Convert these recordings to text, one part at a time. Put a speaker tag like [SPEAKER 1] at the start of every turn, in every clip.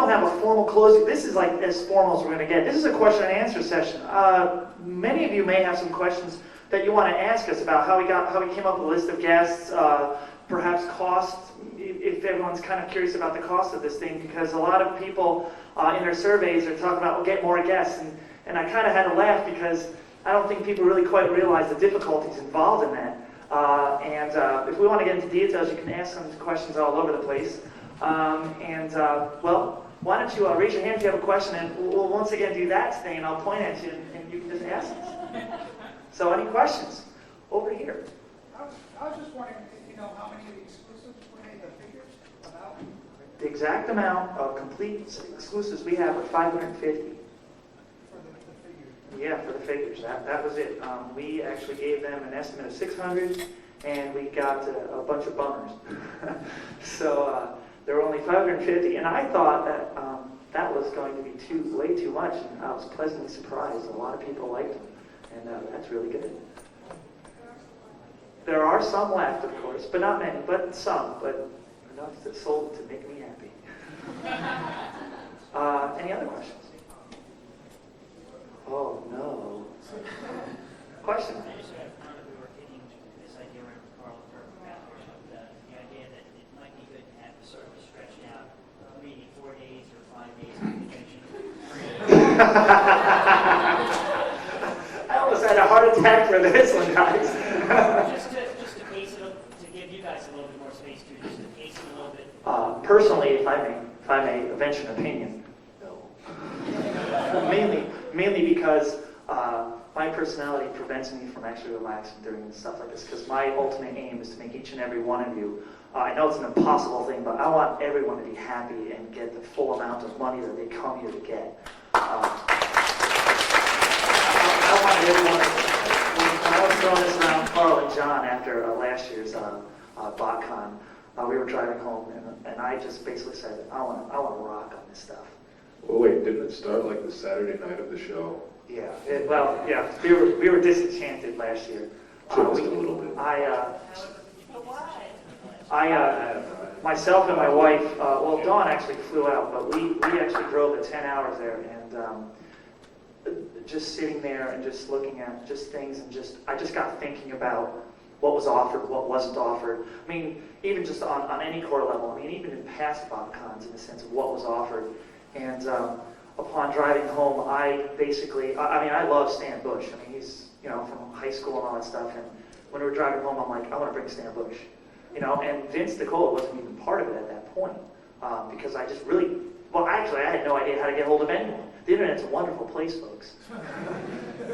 [SPEAKER 1] don't have a formal closing. This is like as formal as we're going to get. This is a question and answer session. Many of you may have some questions that you want to ask us about how we came up with a list of guests, perhaps cost, if everyone's kind of curious about the cost of this thing, because a lot of people in their surveys are talking about, we'll get more guests, and I kind of had to laugh because I don't think people really quite realize the difficulties involved in that. If we want to get into details, you can ask some questions all over the place. Well, why don't you raise your hand if you have a question, and we'll once again do that thing, and I'll point at you, and you can just ask us. So, any questions? Over here.
[SPEAKER 2] I was just wondering, how many of the exclusives were made, the figures about?
[SPEAKER 1] The exact amount of complete exclusives we have are 550.
[SPEAKER 2] For the figures?
[SPEAKER 1] Yeah, for the figures. That was it. We actually gave them an estimate of 600, and we got a bunch of bummers. So there were only 550, and I thought that that was going to be way too much, and I was pleasantly surprised. A lot of people liked them, and that's really good. There are some left, of course, but not many, but some, but enough that sold to make me happy. Any other questions? Oh, no. Question?
[SPEAKER 3] I just found that we were hitting this idea around Karl Hartman, the idea that it might be good to have it sort of stretched out, maybe 4 days or 5 days of convention.
[SPEAKER 1] I almost had a heart attack for this one, guys.
[SPEAKER 3] just to pace it up, to give you guys a little bit more space too, just to pace it a little bit.
[SPEAKER 1] Personally, if I may venture an opinion, no. mainly because my personality prevents me from actually relaxing during stuff like this, because my ultimate aim is to make each and every one of you, I know it's an impossible thing, but I want everyone to be happy and get the full amount of money that they come here to get. I want everyone, when I was throwing this around Karl and Jon after last year's BotCon, we were driving home, and I just basically said, I want to rock on this stuff.
[SPEAKER 4] Well, wait, didn't it start like the Saturday night of the show?
[SPEAKER 1] Yeah, we were disenchanted last year.
[SPEAKER 4] Just a little bit.
[SPEAKER 1] Myself and my wife, well, Dawn actually flew out, but we actually drove the 10 hours there, and just sitting there and just looking at just things, and I just got thinking about what was offered, what wasn't offered. I mean, even just on any core level, I mean, even in past BotCons, in the sense of what was offered. And upon driving home, I love Stan Bush. I mean, he's, from high school and all that stuff. And when we were driving home, I'm like, I want to bring Stan Bush. And Vince DiCola wasn't even part of it at that point. Because I just really, actually, I had no idea how to get hold of anyone. The internet's a wonderful place, folks.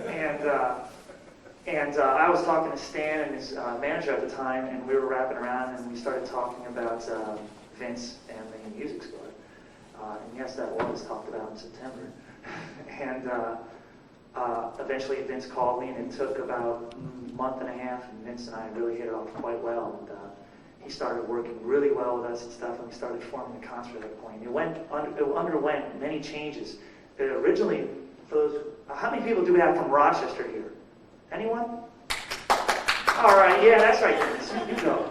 [SPEAKER 1] And I was talking to Stan and his manager at the time, and we were wrapping around, and we started talking about Vince and the Music Squad. And yes, that was talked about in September. And eventually Vince called me, and it took about a month and a half, and Vince and I really hit it off quite well. And he started working really well with us and stuff, and we started forming the concert at that point. It underwent many changes. Originally, for those, how many people do we have from Rochester here? Anyone? All right, yeah, that's right, Vince. You go.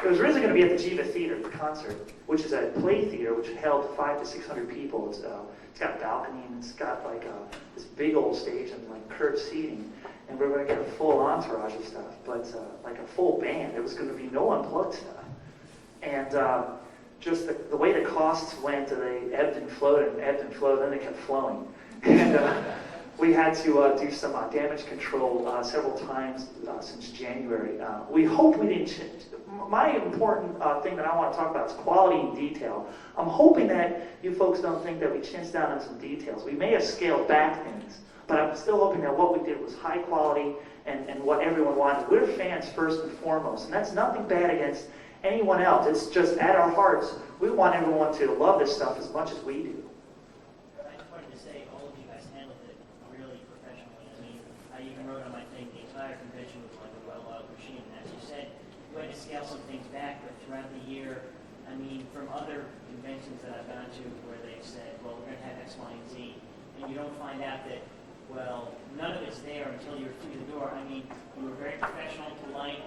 [SPEAKER 1] It was originally going to be at the Jiva Theater, the concert, which is a play theater which held 500 to 600 people. It's got a balcony, and it's got like this big old stage and like curved seating. And we were going to get a full entourage of stuff, but like a full band. There was going to be no unplugged stuff. And just the way the costs went, they ebbed and flowed, then they kept flowing. And we had to do some damage control several times since January. We hope we didn't change. My important thing that I want to talk about is quality and detail. I'm hoping that you folks don't think that we chinched down on some details. We may have scaled back things, but I'm still hoping that what we did was high quality and what everyone wanted. We're fans first and foremost, and that's nothing bad against anyone else. It's just at our hearts, we want everyone to love this stuff as much as we do.
[SPEAKER 3] I just wanted to say, all of you guys handled it really professionally. I mean, I even wrote on my thing, the entire convention was like a well-oiled machine. And as you said, we had to scale some things back, but throughout the year, I mean, from other conventions that I've gone to where they've said, well, we're going to have X, Y, and Z, and you don't find out that, well, none of it's there until you're through the door. I mean, you were very professional, polite.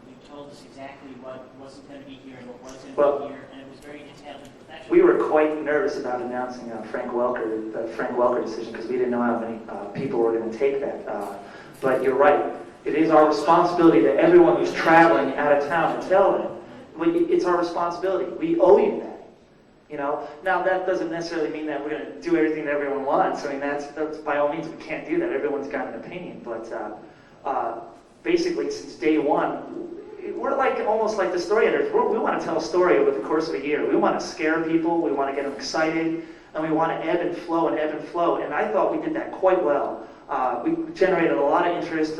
[SPEAKER 3] You told us exactly what wasn't going to be here and what was going to be here, and it was very detailed and professional.
[SPEAKER 1] we were quite nervous about announcing the Frank Welker decision because we didn't know how many people were going to take that. But you're right. It is our responsibility to everyone who's traveling out of town to tell them. It's our responsibility. We owe you that. You know. Now that doesn't necessarily mean that we're going to do everything that everyone wants. I mean, that's by all means we can't do that. Everyone's got an opinion. But basically, since day one, we're like almost like the story editors. We want to tell a story over the course of a year. We want to scare people. We want to get them excited, and we want to ebb and flow and ebb and flow. And I thought we did that quite well. We generated a lot of interest.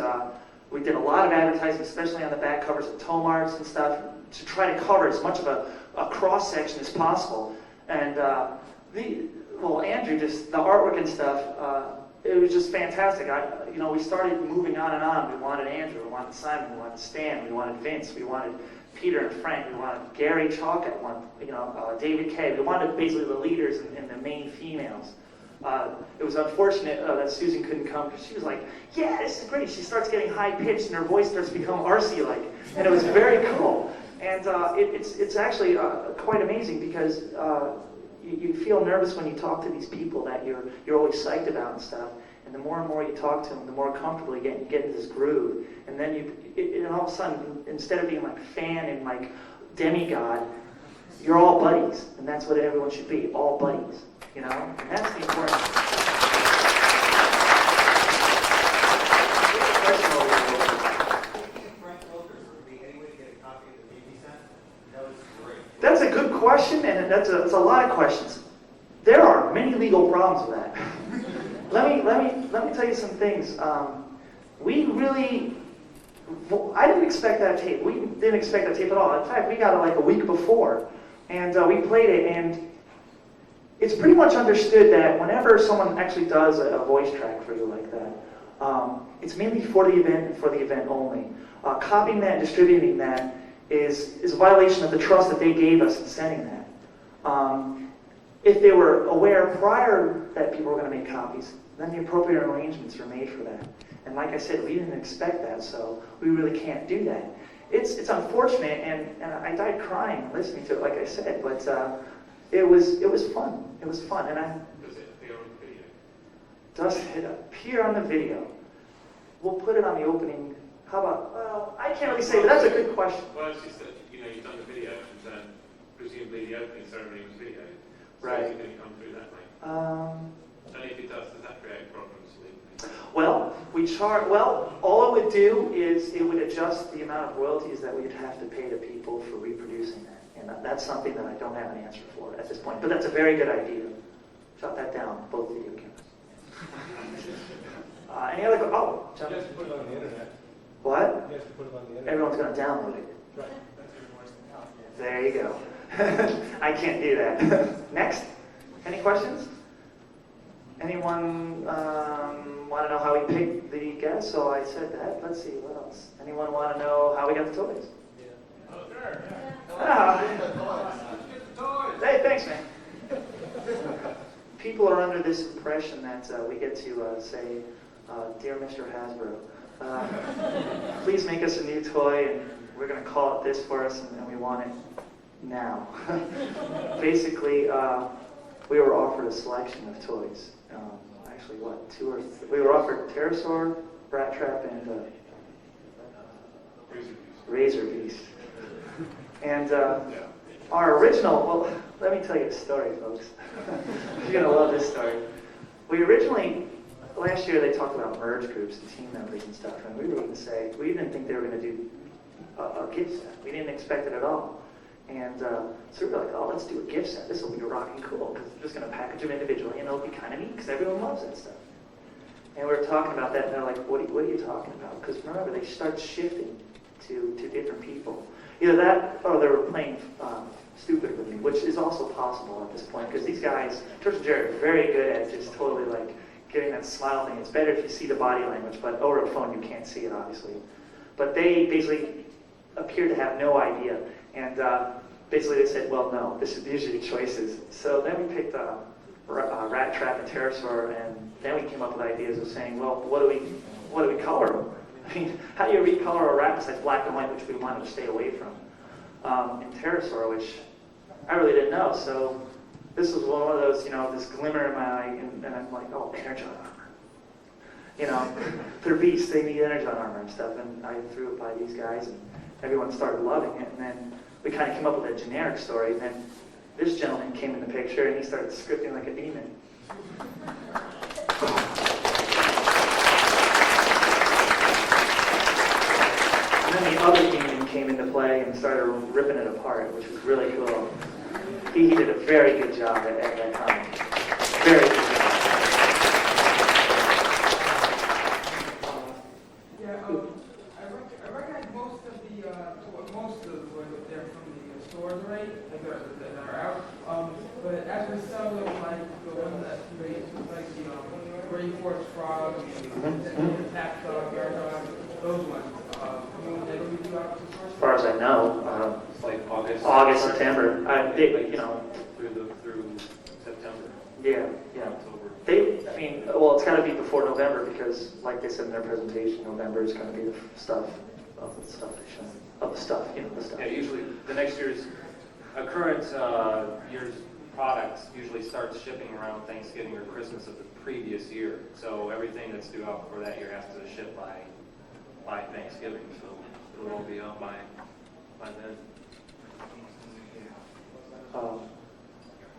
[SPEAKER 1] We did a lot of advertising, especially on the back covers of tow marks and stuff, to try to cover as much of a cross section as possible. And Andrew, just the artwork and stuff. It was just fantastic. We started moving on and on. We wanted Andrew, we wanted Simon, we wanted Stan, we wanted Vince, we wanted Peter and Frank, we wanted Gary Chalk at one, David Kay. We wanted basically the leaders and the main females. It was unfortunate that Susan couldn't come because she was like, yeah, this is great. She starts getting high-pitched and her voice starts to become RC-like. And it was very cool. And it's actually quite amazing because you feel nervous when you talk to these people that you're always psyched about and stuff. And the more you talk to them, the more comfortable you get into this groove. And then and all of a sudden, instead of being like fan and like demigod, you're all buddies. And that's what everyone should be, all buddies. And that's the important thing. That's a good question, and that's a lot of questions. There are many legal problems with that. Let me tell you some things. I didn't expect that tape. We didn't expect that tape at all. In fact, we got it like a week before, and we played it, and it's pretty much understood that whenever someone actually does a voice track for you like that, it's mainly for the event and for the event only. Copying that and distributing that is a violation of the trust that they gave us in sending that. If they were aware prior that people were going to make copies, then the appropriate arrangements were made for that. And like I said, we didn't expect that, so we really can't do that. It's unfortunate, and I died crying listening to it, like I said, but it was fun. It was fun, and
[SPEAKER 4] Does it appear on the video?
[SPEAKER 1] Does it appear on the video? We'll put it on the opening. How about? Well, I can't really say, but that's a good question.
[SPEAKER 4] Well, it's just that you've done the video, and presumably the opening ceremony was video. So
[SPEAKER 1] Right.
[SPEAKER 4] is it going to come through that way? And if it does that create problems?
[SPEAKER 1] Well, all it would do is it would adjust the amount of royalties that we'd have to pay to people for reproducing that. And that's something that I don't have an answer for at this point. But that's a very good idea. Jot that down, both video cameras. Any other questions? Oh,
[SPEAKER 5] You have to put it on the internet.
[SPEAKER 1] what?
[SPEAKER 5] You have to put it on the internet.
[SPEAKER 1] Everyone's going to download it.
[SPEAKER 5] Right.
[SPEAKER 1] There you go. I can't do that. Next. Any questions? Anyone want to know how we picked the guests? So I said that. Let's see, what else? Anyone want to know how we got the toys?
[SPEAKER 5] Yeah. Oh, sure.
[SPEAKER 1] Hey, thanks, man. People are under this impression that we get to say, Dear Mr. Hasbro, please make us a new toy, and we're going to call it this for us, and we want it now. Basically, we were offered a selection of toys. Actually, we were offered Pterosaur, Rat Trap, and Razor Beast. And our original, well, let me tell you a story, folks. You're going to love this story. Last year they talked about merge groups and team members and stuff, and we were going to say, we didn't think they were going to do a gift set. We didn't expect it at all. And so we were like, oh, let's do a gift set. This will be rocking cool, because we're just going to package them individually, and it'll be kind of neat, because everyone loves that stuff. And we were talking about that, and they're like, what are you talking about? Because remember, they start shifting to different people. Either that, or they were playing stupid with me, which is also possible at this point, because these guys, George and Jared, are very good at just totally like getting that smile thing. It's better if you see the body language, but over a phone you can't see it, obviously. But they basically appeared to have no idea. And basically they said, well, no, these are your choices. So then we picked Rat Trap and Pterosaur, and then we came up with ideas of saying, well, what do we color them? I mean, how do you recolor a rat besides black and white, which we wanted to stay away from? And Pterosaur, which I really didn't know. So this was one of those, this glimmer in my eye, and I'm like, oh, Energon armor. They're beasts, they need Energon armor and stuff, and I threw it by these guys, and everyone started loving it, and then we kind of came up with a generic story, and then this gentleman came in the picture, and he started scripting like a demon. And then the other demon came into play and started ripping it apart, which was really cool. He did a very good job at that comic. Very good job.
[SPEAKER 2] I recognize most of what they're from the stores, right? That are out. But as we sell them, like the one that like the Gray Force Frog and the Tap Dog, Yard Dog, those ones. When they will be out to the stores?
[SPEAKER 1] As far as I know,
[SPEAKER 4] It's like
[SPEAKER 1] August, September.
[SPEAKER 4] through September,
[SPEAKER 1] Yeah.
[SPEAKER 4] October.
[SPEAKER 1] It's got to be before November because, like they said in their presentation, November is going to be the stuff of the stuff they show. Of the stuff, the stuff.
[SPEAKER 6] Yeah, usually the next year's, a current year's product usually starts shipping around Thanksgiving or Christmas of the previous year. So everything that's due out for that year has to ship by Thanksgiving. So it'll all be out by then.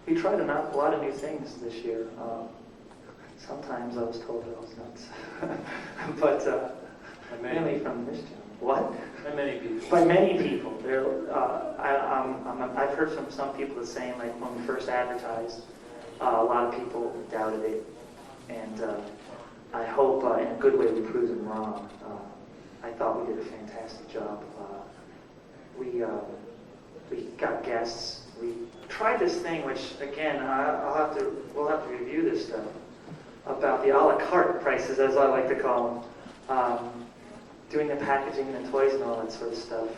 [SPEAKER 1] We tried a lot of new things this year. Sometimes I was told that I was nuts, but mainly from this gentleman. What?
[SPEAKER 6] By many people.
[SPEAKER 1] By many people. I've heard from some people that saying, like, when we first advertised, a lot of people doubted it, and I hope in a good way we proved them wrong. I thought we did a fantastic job. We got guests. We tried this thing, which again we'll have to review this stuff about the a la carte prices, as I like to call them. Doing the packaging and the toys and all that sort of stuff.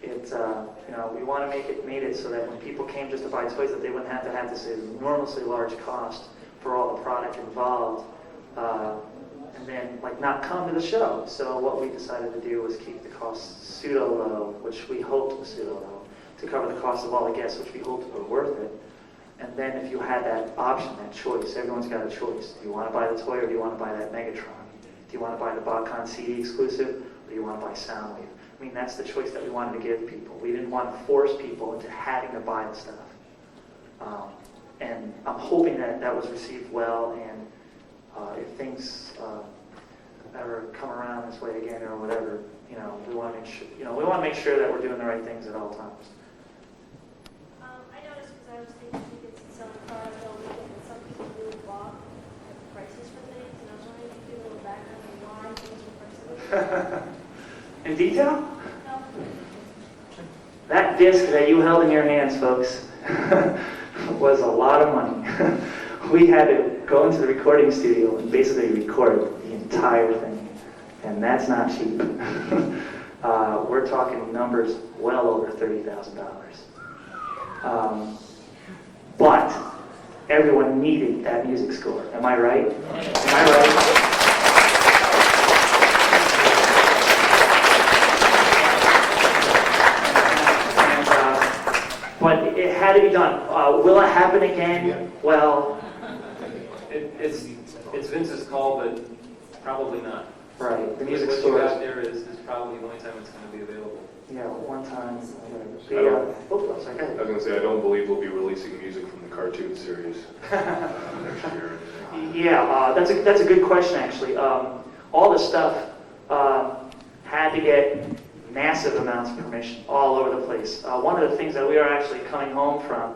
[SPEAKER 1] We want to made it so that when people came just to buy toys, that they wouldn't have to have this enormously large cost for all the product involved, and then not come to the show. So what we decided to do was keep the costs pseudo low, which we hoped was pseudo low, to cover the cost of all the guests, which we hoped were worth it. And then if you had that option, that choice, everyone's got a choice. Do you want to buy the toy or do you want to buy that Megatron? Do you want to buy the BotCon CD exclusive, or do you want to buy Soundwave? I mean, that's the choice that we wanted to give people. We didn't want to force people into having to buy the stuff. And I'm hoping that was received well, and if things ever come around this way again or whatever, we want to make sure that we're doing the right things at all times.
[SPEAKER 7] I noticed because I was thinking tickets and selling cars all weekend, and some people do block prices for things, and I was wondering if you could do a little background on why things were priced.
[SPEAKER 1] In detail?
[SPEAKER 7] No.
[SPEAKER 1] That disc that you held in your hands, folks, was a lot of money. We had to go into the recording studio and basically record the entire thing, and that's not cheap. We're talking numbers well over $30,000. But everyone needed that music score. Am I right? Am I right? But it had to be done. Will it happen again? Well,
[SPEAKER 6] It's Vince's call, but probably not.
[SPEAKER 1] right. The music
[SPEAKER 6] What you
[SPEAKER 1] store.
[SPEAKER 6] got there is probably the only time it's going to be available.
[SPEAKER 1] Yeah, one time.
[SPEAKER 8] I don't-
[SPEAKER 1] I'm sorry, go ahead.
[SPEAKER 8] I was going to say, I don't believe we'll be releasing music from the cartoon series next year.
[SPEAKER 1] Yeah, that's a good question actually. All the stuff had to get massive amounts of permission all over the place. One of the things that we are actually coming home from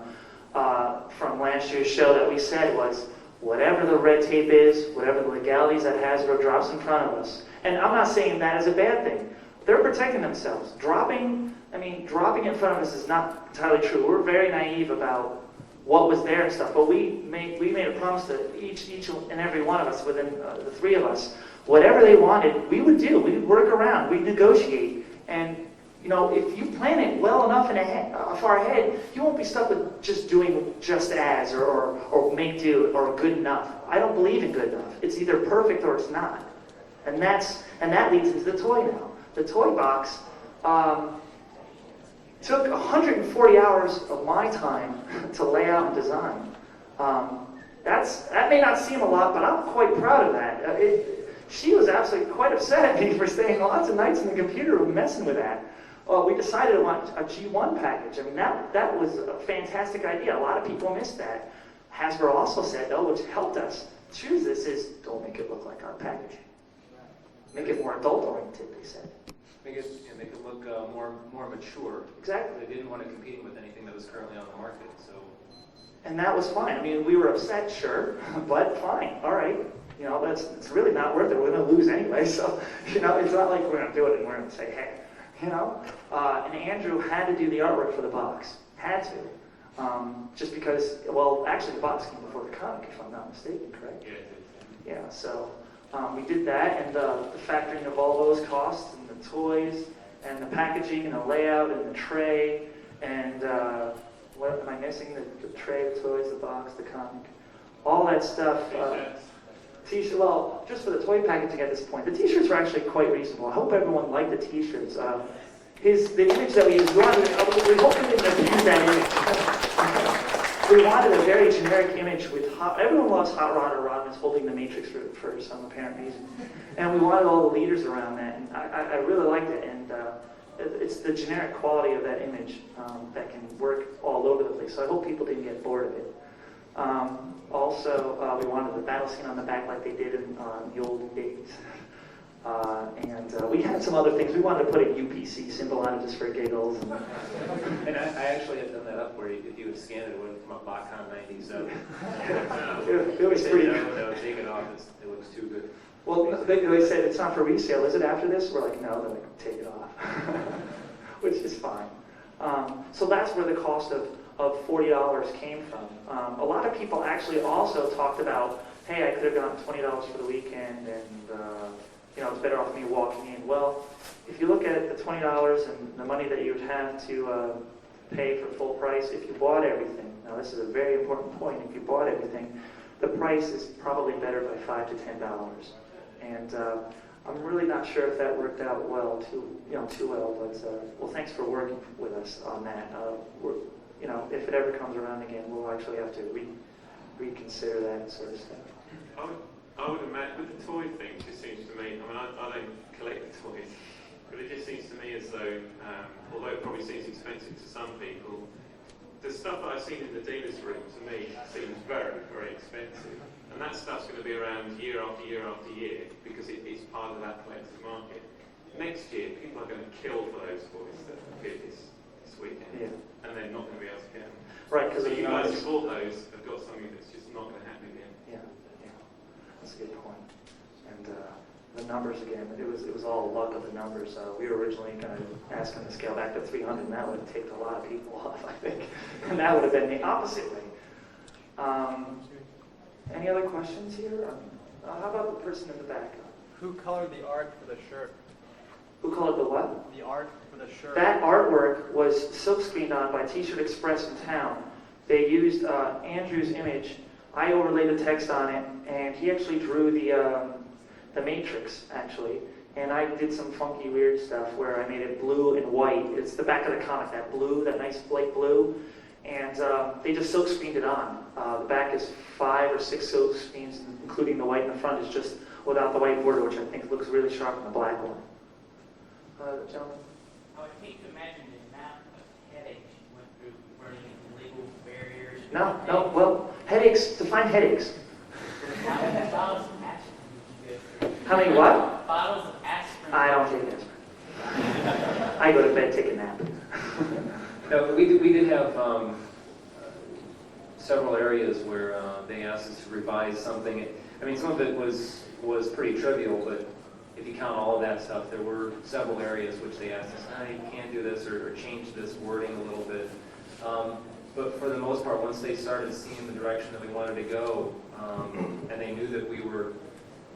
[SPEAKER 1] last year's show that we said was, whatever the red tape is, whatever the legalities that Hasbro drops in front of us, and I'm not saying that is a bad thing. They're protecting themselves. Dropping in front of us is not entirely true. We're very naive about what was there and stuff, but we made a promise to each and every one of us, within the three of us, whatever they wanted, we would do. We would work around. We'd negotiate. And, if you plan it well enough far ahead, you won't be stuck with just doing just as or make do or good enough. I don't believe in good enough. It's either perfect or it's not. And that leads into the toy now. The toy box, took 140 hours of my time to lay out and design. That may not seem a lot, but I'm quite proud of that. She was absolutely quite upset at me for staying lots of nights in the computer room messing with that. Well, we decided to want a G1 package. I mean, that was a fantastic idea. A lot of people missed that. Hasbro also said, though, which helped us choose this, is don't make it look like our packaging. Make it more adult-oriented, they said.
[SPEAKER 6] Make it look more mature.
[SPEAKER 1] Exactly.
[SPEAKER 6] They didn't want to compete with anything that was currently on the market, so.
[SPEAKER 1] And that was fine. I mean, we were upset, sure, but fine. All right. You know, it's really not worth it. We're going to lose anyway, so, you know, it's not like we're going to do it and we're going to say, hey, you know. And Andrew had to do the artwork for the box. Had to. Just because, well, actually the box came before the comic, if I'm not mistaken, correct?
[SPEAKER 4] Yeah.
[SPEAKER 1] Yeah, so we did that, and the factoring of all those costs, and the toys, and the packaging, and the layout, and the tray, and what am I missing? The tray, the toys, the box, the comic, all that stuff. T-shirt. Well, just for the toy packaging at this point, the T-shirts were actually quite reasonable. I hope everyone liked the T-shirts. The image that we used, we hope we didn't abuse that image. We wanted a very generic image with everyone loves Hot Rod or Rodman's holding the Matrix for some apparent reason. And we wanted all the leaders around that, and I really liked it. And it's the generic quality of that image that can work all over the place. So I hope people didn't get bored of it. Also, we wanted the battle scene on the back like they did in the old days. And we had some other things. We wanted to put a UPC symbol on it just for giggles.
[SPEAKER 6] And I actually had done that up where if you would scan it, it would have come up BotCon 97.
[SPEAKER 1] It was pretty
[SPEAKER 6] No, take it off. It looks too good.
[SPEAKER 1] Well, they said it's not for resale. Is it after this? We're like, no. They're like, take it off, which is fine. So that's where the cost of $40 came from. A lot of people actually also talked about, hey, I could have gotten $20 for the weekend, and you know, it's better off me walking in. Well, if you look at the $20 and the money that you would have to pay for full price, if you bought everything, now this is a very important point, if you bought everything, the price is probably better by $5 to $10. And I'm really not sure if that worked out too well, but well, thanks for working with us on that. You know, if it ever comes around again, we'll actually have to reconsider that sort of stuff.
[SPEAKER 4] I would imagine, with the toy thing, it just seems to me, I mean, I don't collect the toys, but it just seems to me as though, although it probably seems expensive to some people, the stuff that I've seen in the dealer's room, to me, seems very, very expensive. And that stuff's going to be around year after year after year, because it's part of that collector's market. Next year, people are going to kill for those toys that appear this weekend, and they're not going to be able to get them.
[SPEAKER 1] Right, because
[SPEAKER 4] so you guys who bought those have got something that's just not going to happen again.
[SPEAKER 1] Yeah, that's a good point. And the numbers again, it was all luck of the numbers. We were originally going to ask them to scale back to 300, and that would have taken a lot of people off, I think. And that would have been the opposite way. Any other questions here? How about the person in the back?
[SPEAKER 5] Who colored the art for the shirt?
[SPEAKER 1] Who colored the what?
[SPEAKER 5] The art for the shirt.
[SPEAKER 1] That artwork was silkscreened on by T-Shirt Express in town. They used Andrew's image. I overlaid the text on it, and he actually drew the Matrix, actually. And I did some funky, weird stuff where I made it blue and white. It's the back of the comic, that blue, that nice light blue. And they just silk screened it on. The back is 5 or 6 silk screens, including the white in the front is just without the white border, which I think looks really sharp on the black one. Gentlemen?
[SPEAKER 3] I would hate to imagine the amount of headaches you went through running into legal barriers.
[SPEAKER 1] No, well, headaches, define headaches.
[SPEAKER 3] How many bottles of aspirin did you go through?
[SPEAKER 1] How many what?
[SPEAKER 3] Bottles of aspirin.
[SPEAKER 1] I don't take aspirin. I go to bed, take a nap.
[SPEAKER 6] No, we did have several areas where they asked us to revise something. I mean, some of it was pretty trivial, but if you count all of that stuff, there were several areas which they asked us, you can't do this or change this wording a little bit. But for the most part, once they started seeing the direction that we wanted to go, and they knew that we were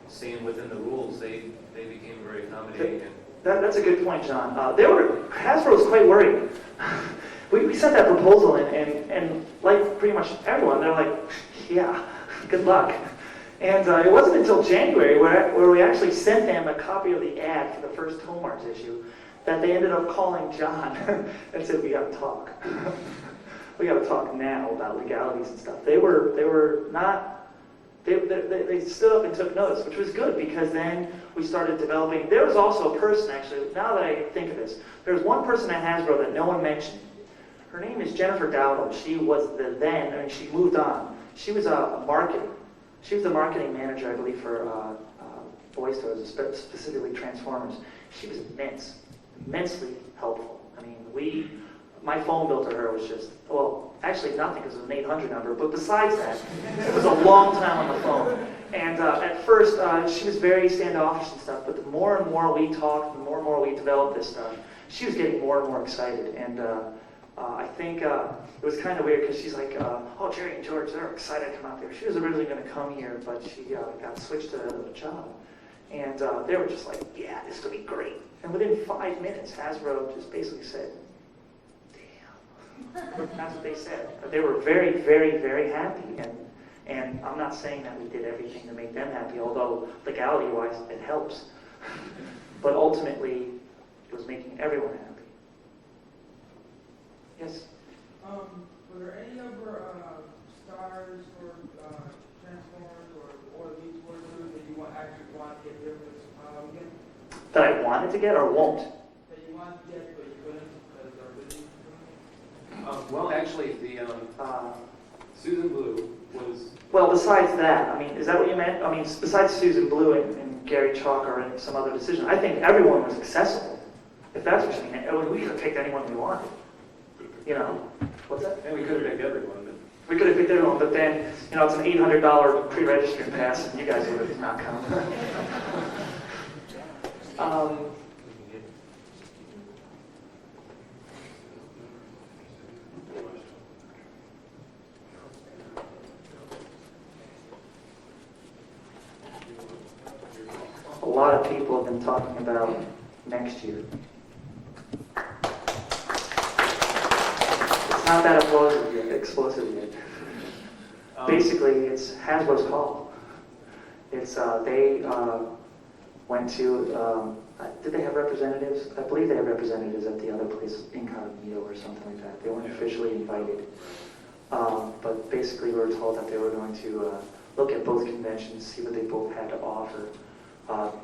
[SPEAKER 6] staying within the rules, they became very accommodating.
[SPEAKER 1] That's a good point, John. Hasbro was quite worried. We sent that proposal in, and like pretty much everyone, they're like, yeah, good luck. And it wasn't until January where we actually sent them a copy of the ad for the first Home Arts issue. that they ended up calling John and said, we got to talk. We got to talk now about legalities and stuff. They were not, they stood up and took notice, which was good because then we started developing. There was also a person, actually, now that I think of this, there was one person at Hasbro that no one mentioned. Her name is Jennifer Dowdle. She was she moved on. She was a marketing. She was the marketing manager, I believe, for Boys Toys, specifically Transformers. She was immensely helpful. I mean, my phone bill to her was just, well, actually nothing because it was an 800 number, but besides that, it was a long time on the phone. And at first, she was very standoffish and stuff, but the more and more we talked, the more and more we developed this stuff, she was getting more and more excited. And I think it was kind of weird because she's like, oh, Jerry and George, they're excited to come out there. She was originally going to come here, but she got switched to another job. And they were just like, yeah, this will be great. And within 5 minutes, Hasbro just basically said, damn. That's what they said. But they were very, very, very happy. And I'm not saying that we did everything to make them happy, although legality-wise, it helps. But ultimately, it was making everyone happy. Yes?
[SPEAKER 2] Were there any other stars or Transformers or the Beast Wars that you actually want to get rid of again?
[SPEAKER 1] That I wanted to get or won't?
[SPEAKER 2] That you wanted to get, but you couldn't because they're busy?
[SPEAKER 6] Well, actually, the Susan Blue was...
[SPEAKER 1] Well, besides that, I mean, is that what you meant? I mean, besides Susan Blue and Gary Chalker and some other decision, I think everyone was accessible. If that's what you mean, we could have picked anyone we wanted. You know, what's that?
[SPEAKER 6] And we could have picked everyone, but...
[SPEAKER 1] We could have picked everyone, but then, you know, it's an $800 pre-registering pass, and you guys would have not come. A lot of people have been talking about next year. It's not that explosive yet. Basically, it's Hasbro's call. It's they went to. Did they have representatives? I believe they had representatives at the other place, Incognito or something like that. They weren't officially invited, but basically we were told that they were going to look at both conventions, see what they both had to offer.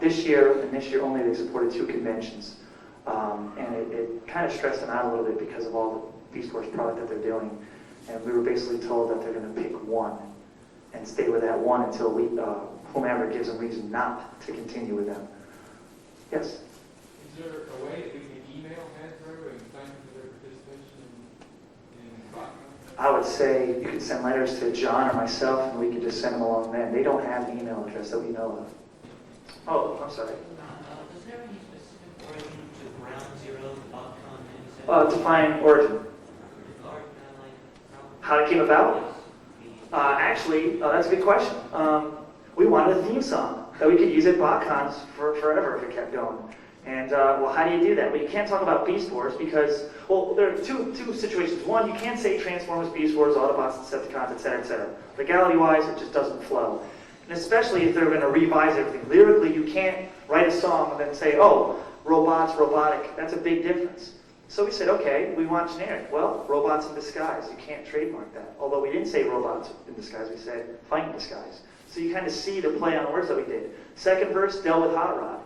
[SPEAKER 1] This year only, they supported 2 conventions, and it kind of stressed them out a little bit because of all the Beast Wars product that they're doing. And we were basically told that they're going to pick one and stay with that one until whomever gives them reason not to continue with them. Yes?
[SPEAKER 9] Is there a way that we can email Hasbro and thank them for their participation in BotCon?
[SPEAKER 1] I would say you could send letters to John or myself, and we could just send them along then. They don't have the email address that we know of. Oh, I'm sorry.
[SPEAKER 10] Is there any specific origin to Ground Zero, BotCon?
[SPEAKER 1] Define origin. How it came about? Actually, that's a good question. We wanted a theme song that we could use at BotCons for forever if it kept going. And, well, how do you do that? Well, you can't talk about Beast Wars because, well, there are two situations. One, you can't say Transformers, Beast Wars, Autobots, Decepticons, etc., etc. Legality-wise, it just doesn't flow. And especially if they're going to revise everything. Lyrically, you can't write a song and then say, oh, robots, robotic. That's a big difference. So we said, okay, we want generic. Well, robots in disguise. You can't trademark that. Although we didn't say robots in disguise, we said fight in disguise. So you kind of see the play on words that we did. Second verse dealt with Hot Rod.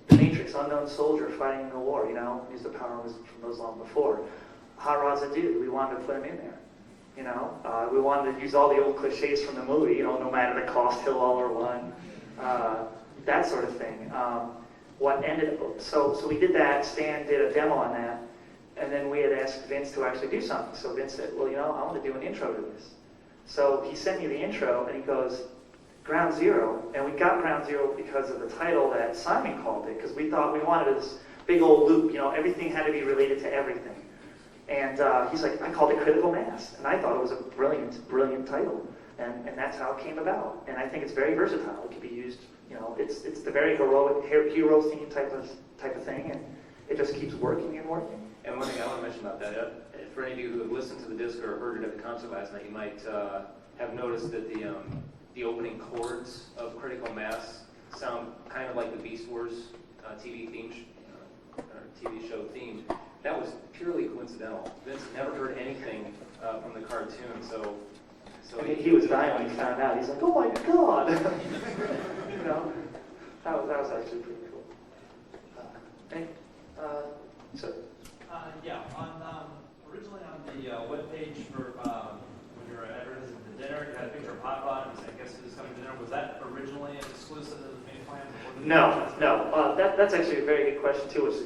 [SPEAKER 1] The Matrix, unknown soldier fighting in the war, you know, used the power from those long before. Hot Rod's a dude. We wanted to put him in there. You know, we wanted to use all the old cliches from the movie, you know, no matter the cost, he'll all or one. That sort of thing. So we did that. Stan did a demo on that. And then we had asked Vince to actually do something. So Vince said, well, you know, I want to do an intro to this. So he sent me the intro, and he goes, Ground Zero. And we got Ground Zero because of the title that Simon called it, because we thought we wanted this big old loop. You know, everything had to be related to everything. And he's like, I called it Critical Mass. And I thought it was a brilliant, brilliant title. And that's how it came about. And I think it's very versatile. It can be used, you know, it's the very heroic hero theme type of thing. And it just keeps working and working.
[SPEAKER 6] And one thing I want to mention about that, for any of you who have listened to the disc or heard it at the concert last night, you might have noticed that the opening chords of Critical Mass sound kind of like the Beast Wars TV theme, TV show theme. That was purely coincidental. Vince never heard anything from the cartoon, so
[SPEAKER 1] He was dying when he found out. He's like, "Oh my God!" You know, that was actually pretty cool. So.
[SPEAKER 11] Yeah, originally on the webpage for when you were advertising the dinner, you had a picture of Hot Rod and said, "I guess who's coming to dinner." Was that originally an exclusive to the main plan?
[SPEAKER 1] No. That's actually a very good question too, which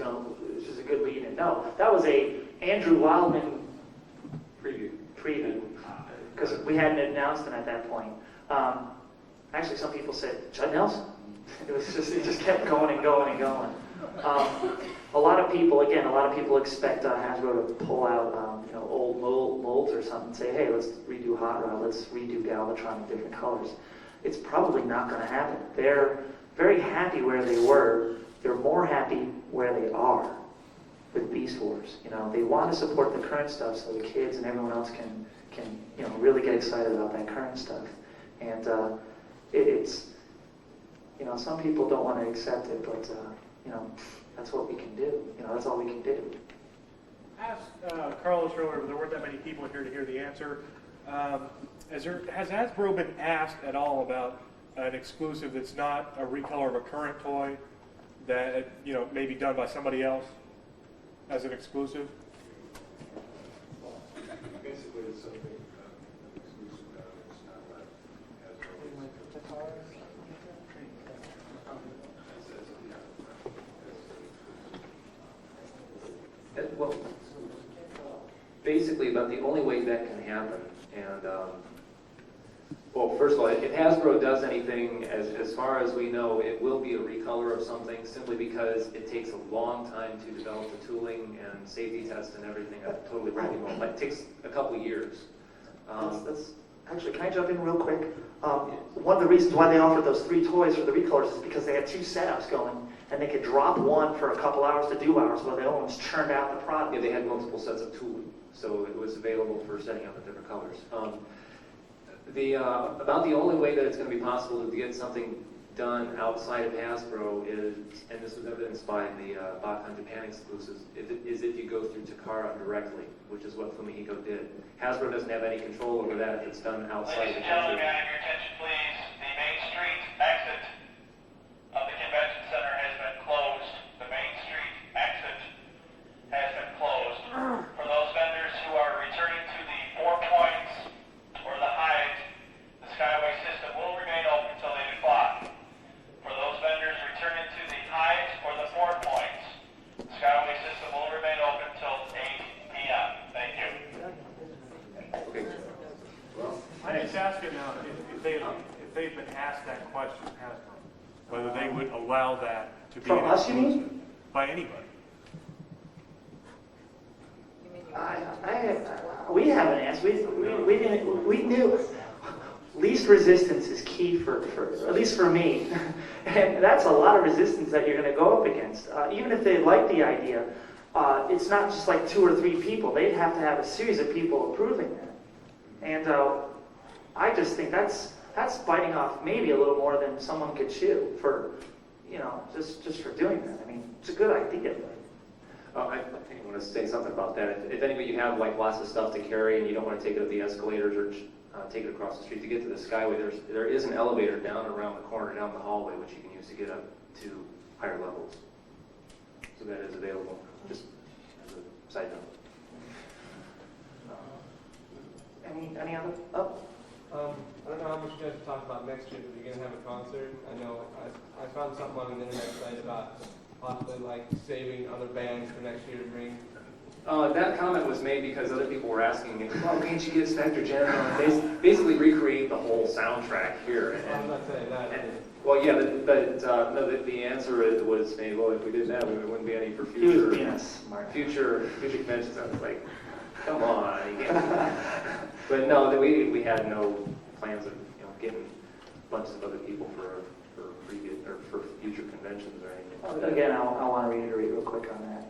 [SPEAKER 1] is a good lead in. No, that was a Andrew Wildman preview, because we hadn't announced it at that point. Actually, some people said Judd Nelson. It just kept going and going and going. A lot of people expect Hasbro to pull out old molds or something and say, "Hey, let's redo Hot Rod, let's redo Galvatron in different colors." It's probably not going to happen. They're very happy where they were. They're more happy where they are with Beast Wars. They want to support the current stuff so the kids and everyone else can really get excited about that current stuff. And it's some people don't want to accept it, but that's what we can do. That's all we can do.
[SPEAKER 12] Asked Carlos earlier, but there weren't that many people here to hear the answer. Has Hasbro been asked at all about an exclusive that's not a recolor of a current toy that may be done by somebody else as an exclusive?
[SPEAKER 8] Basically, it's something exclusive that it's not like Hasbro.
[SPEAKER 6] Well, basically, but the only way that can happen, and well, first of all, if Hasbro does anything, as far as we know, it will be a recolor of something, simply because it takes a long time to develop the tooling and safety test and everything. Totally right. It takes a couple years.
[SPEAKER 1] Actually, can I jump in real quick? One of the reasons why they offered those 3 toys for the recolors is because they had 2 setups going, and they could drop one for a couple hours to do hours while they almost churned out the product.
[SPEAKER 6] Yeah, they had multiple sets of tooling, so it was available for setting up in different colors. About the only way that it's going to be possible to get something done outside of Hasbro is, and this was evidenced by the BotCon Japan exclusives, is if you go through Takara directly, which is what Fumihiko did. Hasbro doesn't have any control over that if it's done outside
[SPEAKER 13] Ladies
[SPEAKER 6] the
[SPEAKER 13] and gentlemen,
[SPEAKER 6] country.
[SPEAKER 13] may I have your attention, please? The Main Street exit of the convention center has been closed. The Main Street exit has been closed. For those vendors who are returning to the 4 Points or the Hyatt, the Skyway system will remain open until 8 o'clock. For those vendors returning to the Hyatt or the 4 Points, the Skyway system will remain open until 8 p.m. Thank you.
[SPEAKER 6] Okay.
[SPEAKER 12] I'm just asking now if they've been asked that question, Hasbro, whether they would allow that to be
[SPEAKER 1] From
[SPEAKER 12] an
[SPEAKER 1] us, you mean?
[SPEAKER 12] exclusive by anybody.
[SPEAKER 1] We haven't asked. We didn't. We knew least resistance is key for at least for me, and that's a lot of resistance that you're going to go up against. Even if they like the idea, it's not just like 2 or 3 people. They'd have to have a series of people approving that, and I just think that's biting off maybe a little more than someone could chew for, just for doing that. I mean, it's a good idea.
[SPEAKER 6] I think I want to say something about that. If any of you have like lots of stuff to carry and you don't want to take it up the escalators or take it across the street to get to the Skyway, there is an elevator down around the corner, down the hallway, which you can use to get up to higher levels. So that is available, just as a side note.
[SPEAKER 1] Any other?
[SPEAKER 5] I don't know how much you guys talk about next year, but you're going to have a concert. I know I found something on the internet site about possibly like saving other bands for next year to bring.
[SPEAKER 6] That comment was made because other people were asking me, well, can't you get Spectre General and basically recreate the whole soundtrack here?
[SPEAKER 5] I'm not saying that.
[SPEAKER 6] Well, yeah, but no, the answer was made, well, if we did that, there wouldn't be any for future conventions. I was like, come on, you can't do that. But no, we had no plans of getting bunches of other people for future conventions or anything.
[SPEAKER 1] Again, I want to reiterate real quick on that.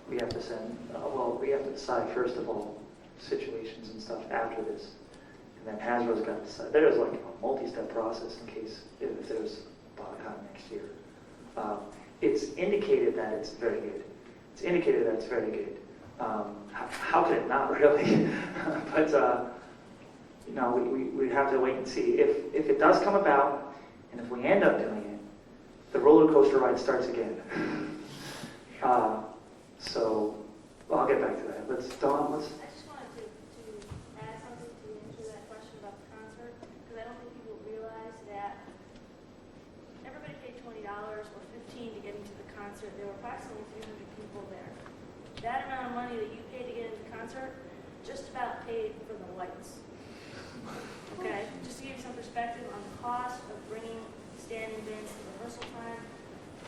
[SPEAKER 1] We have to we have to decide first of all situations and stuff after this, and then Hasbro's got to decide. There's like a multi-step process in case if there's BotCon next year. it's indicated that it's very good. It's indicated that it's very good. How could it not really? But we have to wait and see. If it does come about, and if we end up doing it, the roller coaster ride starts again. So I'll get back to that. Dawn, let's.
[SPEAKER 7] I just wanted to add something to answer that question about the concert, because I don't think people realize that everybody paid $20 or $15 to get into the concert. There were approximately 300 people there. That amount of money that you paid to get into the concert just about paid for the lights. Okay, just to give you some perspective on the cost of bringing standing bins to rehearsal time,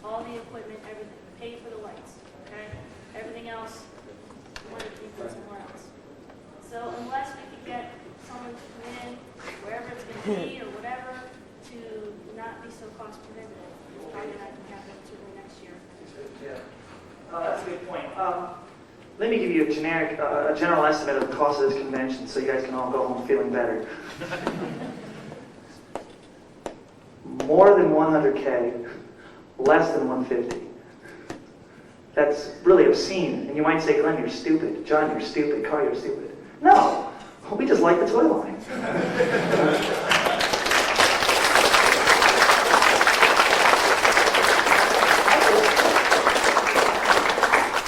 [SPEAKER 7] all the equipment, everything, paid for the lights. Okay, everything else wanted to be put somewhere else. So unless we could get someone to come in, wherever it's going to be or whatever, to not be so cost prohibitive, it's probably not going to happen until next year.
[SPEAKER 1] Yeah, that's a good point. Let me give you a general estimate of the cost of this convention, so you guys can all go home feeling better. More than 100K, less than 150. That's really obscene. And you might say, Glenn, you're stupid. John, you're stupid. Carl, you're stupid. No, we just like the toy line.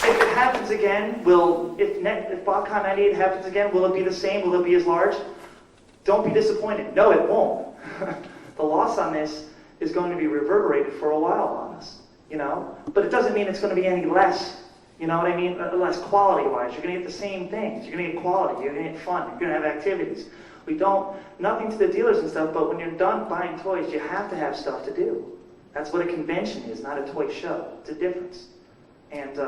[SPEAKER 1] If it happens again, if BotCon 98 happens again, will it be the same? Will it be as large? Don't be disappointed. No, it won't. The loss on this is going to be reverberated for a while on us. But it doesn't mean it's going to be any less, you know what I mean, less quality-wise. You're going to get the same things. You're going to get quality. You're going to get fun. You're going to have activities. Nothing to the dealers and stuff, but when you're done buying toys, you have to have stuff to do. That's what a convention is, not a toy show. It's a difference. And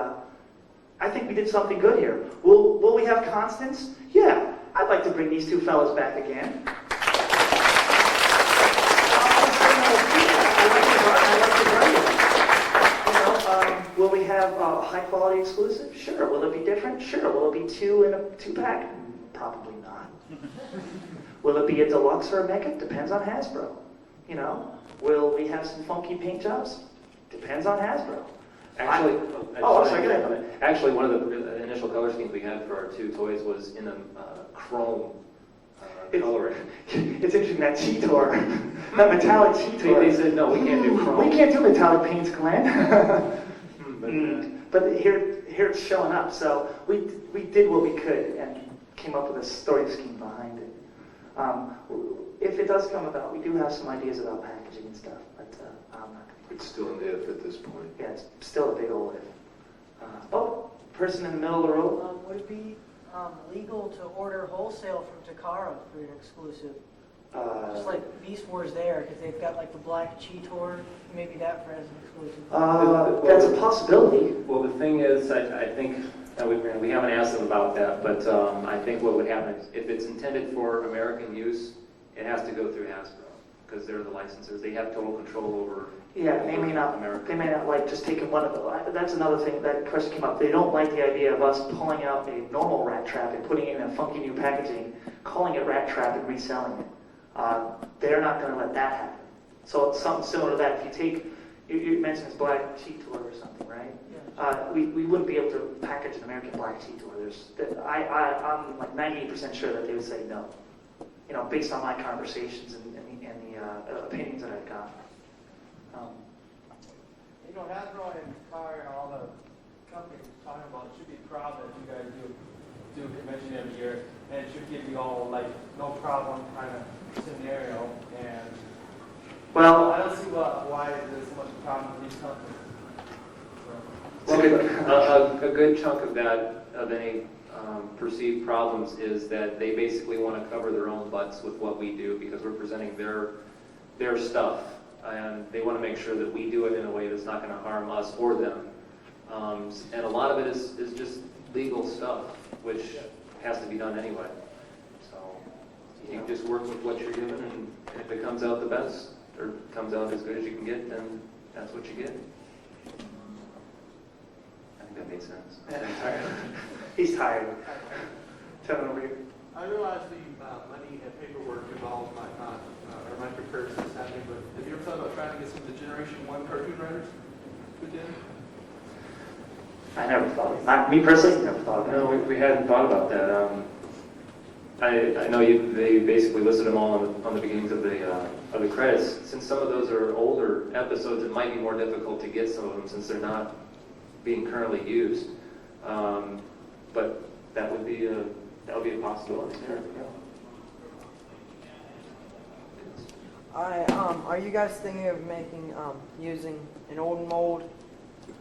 [SPEAKER 1] I think we did something good here. Will we have constants? Yeah. I'd like to bring these two fellas back again. Will we have a high-quality exclusive? Sure. Will it be different? Sure. Will it be two in a two-pack? Probably not. Will it be a deluxe or a mega? Depends on Hasbro. Will we have some funky paint jobs? Depends on Hasbro.
[SPEAKER 6] Actually,
[SPEAKER 1] I'm sorry, go ahead.
[SPEAKER 6] Actually, one of the initial color schemes we had for our two toys was in a chrome color.
[SPEAKER 1] It's interesting, that Cheetor, that metallic Cheetor.
[SPEAKER 6] They said, no, we can't do chrome.
[SPEAKER 1] We can't do metallic paints, Glenn. But here it's showing up, so we did what we could and came up with a story scheme behind it. If it does come about, we do have some ideas about packaging and stuff, but I'm not going to.
[SPEAKER 8] It's still an if at this point.
[SPEAKER 1] Yeah, it's still a big old if. Person in the middle of the road.
[SPEAKER 14] Would it be legal to order wholesale from Takara for an exclusive? Just like Beast Wars there, because they've got like the black Cheetor, maybe that for as an exclusive.
[SPEAKER 1] That's a possibility.
[SPEAKER 6] Well, the thing is, I think, we haven't asked them about that, but I think what would happen is if it's intended for American use, it has to go through Hasbro, because they're the licensors. They have total control over.
[SPEAKER 1] Yeah, they may not.
[SPEAKER 6] America.
[SPEAKER 1] They may not like just taking one of the. That's another thing that question came up. They don't like the idea of us pulling out a normal Rat Trap and putting it in a funky new packaging, calling it Rat Trap and reselling it. They're not going to let that happen. So it's something similar to that. If you take, you mentioned this black Cheetor or something, right?
[SPEAKER 14] Yeah.
[SPEAKER 1] We wouldn't be able to package an American black Cheetor. I'm like 98% sure that they would say no. Based on my conversations and the opinions that I've gotten.
[SPEAKER 5] Hasbro and Car and all the companies talking about it should be proud that you guys do a convention every year, and it should give you all like no problem kind of scenario. And I don't see why there's so much problem with these companies.
[SPEAKER 6] Well, a good chunk of that, of any perceived problems, is that they basically want to cover their own butts with what we do because we're presenting their stuff. And they want to make sure that we do it in a way that's not going to harm us or them. And a lot of it is just legal stuff, which has to be done anyway. So you just work with what you're given, and if it comes out the best, or comes out as good as you can get, then that's what you get. I think that made sense.
[SPEAKER 1] I'm tired. He's tired. Tell him over here.
[SPEAKER 9] I realize the money and paperwork involved might compare to this happening, but have you ever thought about trying to get some of the Generation 1 cartoon writers to
[SPEAKER 2] again?
[SPEAKER 1] I never thought, not me personally, never thought about
[SPEAKER 6] No,
[SPEAKER 1] it.
[SPEAKER 6] we hadn't thought about that. I know they basically listed them all on the beginnings of the credits. Since some of those are older episodes, it might be more difficult to get some of them since they're not being currently used. But that would be a possibility.
[SPEAKER 15] Are you guys thinking of making using an old mold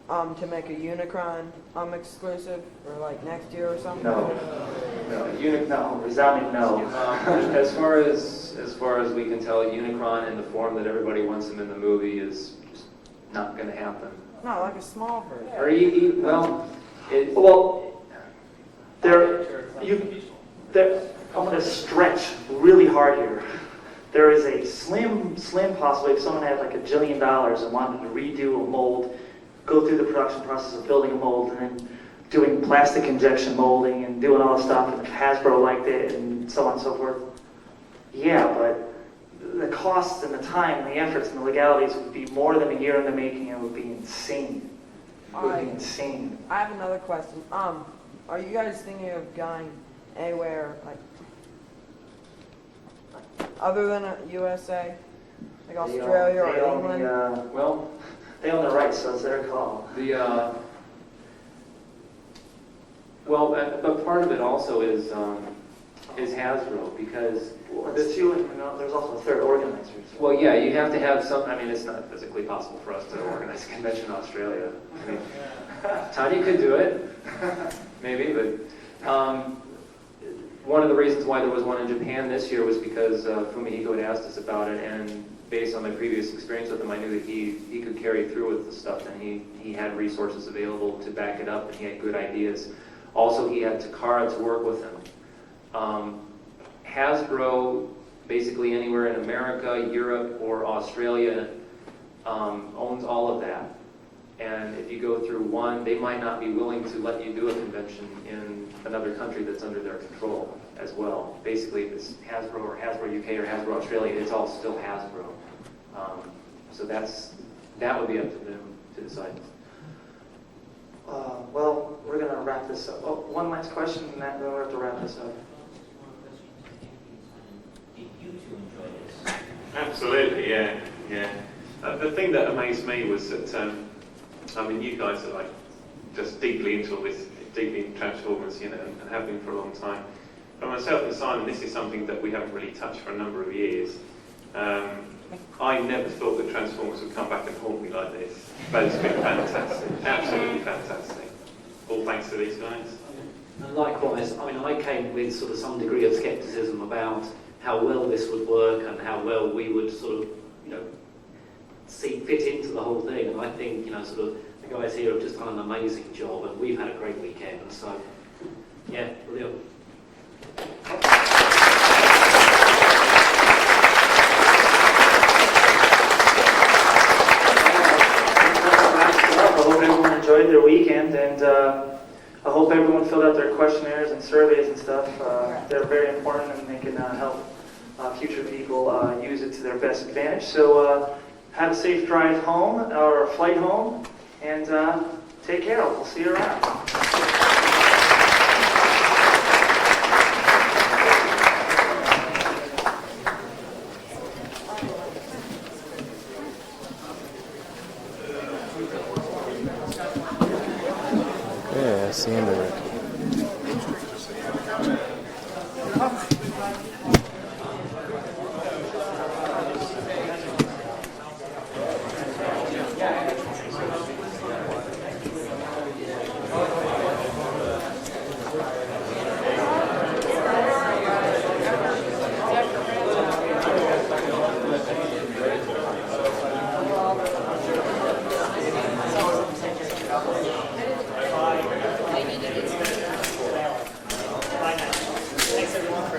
[SPEAKER 15] to make a Unicron exclusive for like next year or something?
[SPEAKER 1] No. No, resounding no.
[SPEAKER 6] As far as we can tell, Unicron in the form that everybody wants him in the movie is just not going to happen.
[SPEAKER 15] No, like a small version.
[SPEAKER 6] Or
[SPEAKER 1] I'm going to stretch really hard here. There is a slim possibility if someone had like $1 billion and wanted to redo a mold, go through the production process of building a mold and then doing plastic injection molding and doing all the stuff, and if Hasbro liked it and so on and so forth. Yeah, but the costs and the time and the efforts and the legalities would be more than a year in the making, and it would be insane. It would be insane.
[SPEAKER 15] I have another question. Are you guys thinking of going anywhere like other than USA, like Australia or England?
[SPEAKER 1] They own the rights, so it's their call.
[SPEAKER 6] But part of it also is Hasbro, because
[SPEAKER 1] There's two, and there's also a third organizer. So.
[SPEAKER 6] well, yeah, you have to have some. I mean, it's not physically possible for us to organize a convention in Australia. I mean, Tanya could do it, maybe, but one of the reasons why there was one in Japan this year was because Fumihiko had asked us about it, and based on my previous experience with him, I knew that he could carry through with the stuff, and he had resources available to back it up, and he had good ideas. Also, he had Takara to work with him. Hasbro, basically anywhere in America, Europe, or Australia, owns all of that. And if you go through one, they might not be willing to let you do a convention in another country that's under their control as well. Basically, if it's Hasbro or Hasbro UK or Hasbro Australia, it's all still Hasbro. So that would be up to them to decide.
[SPEAKER 1] Well, we're going to wrap this up. Oh, one last question, and then we'll have to wrap this up.
[SPEAKER 10] Did you two enjoy this?
[SPEAKER 4] Absolutely, yeah. The thing that amazed me was that, I mean, you guys are like just deeply into all this, deeply into Transformers, and have been for a long time. For myself and Simon, this is something that we haven't really touched for a number of years. I never thought that Transformers would come back and haunt me like this, but it's been fantastic, absolutely fantastic. All thanks to these guys.
[SPEAKER 16] And likewise, I mean, I came with sort of some degree of scepticism about how well this would work and how well we would sort of, fit into the whole thing. And I think, sort of the guys here have just done an amazing job, and we've had a great weekend. And so, yeah, brilliant.
[SPEAKER 1] I hope everyone enjoyed their weekend, and I hope everyone filled out their questionnaires and surveys and stuff. They're very important, and they can help future people use it to their best advantage. So have a safe drive home, or flight home, and take care. We'll see you around.
[SPEAKER 17] Yeah, that's the end of it.
[SPEAKER 1] Thanks everyone for